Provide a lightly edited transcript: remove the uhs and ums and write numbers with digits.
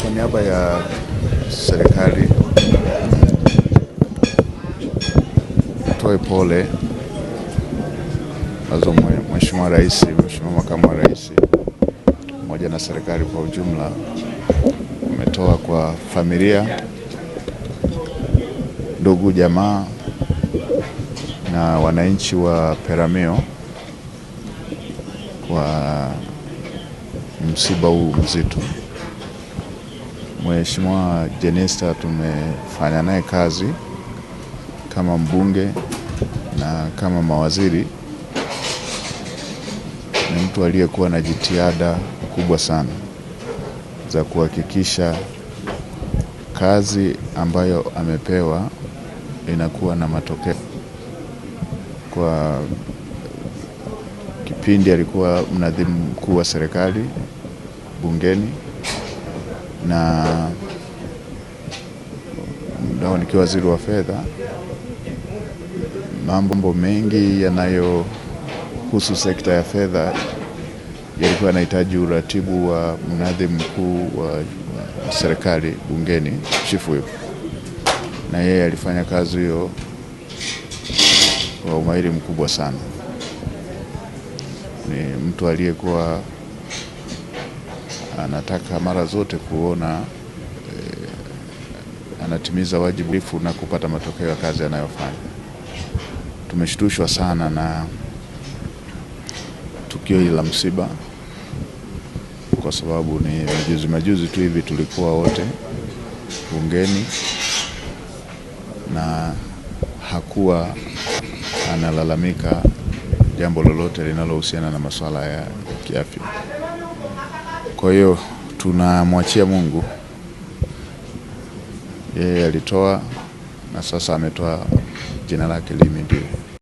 Kwa niaba ya serikali toe pole nazo Mheshimiwa Rais, Mheshimiwa Makamu wa Rais pamoja na serikali kwa ujumla umetoa kwa familia, ndugu, jamaa na wananchi wa Peramiho kwa msiba huu mzito. Mheshimiwa Jenista tumefanya naye kazi kama mbunge na kama mawaziri. Ni mtu aliyekuwa na jitihada kubwa sana za kuhakikisha kazi ambayo amepewa inakuwa na matokeo. Kwa kipindi alikuwa mnadhimu mkuu wa serikali bungeni, na ndio nikiwa waziri wa fedha. Mambo mengi yanayohusu sekta ya fedha yalikuwa yanahitaji uratibu wa mnadhimu mkuu wa serikali bungeni, Chief Whip, na yeye alifanya kazi hiyo kwa umahiri mkubwa sana. Ni mtu aliyekuwa anataka mara zote kuona anatimiza wajibu na kupata matokeo ya kazi anayofanya. Tumeshtushwa sana na tukio hili la msiba, kwa sababu ni majuzi tu hivi tulikuwa wote bungeni na hakuwa analalamika jambo lolote linalohusiana na masuala ya kiafya. Kwa hiyo tunamwachia Mungu. Yeye alitoa na sasa ametoa, jina lake lihimidiwe.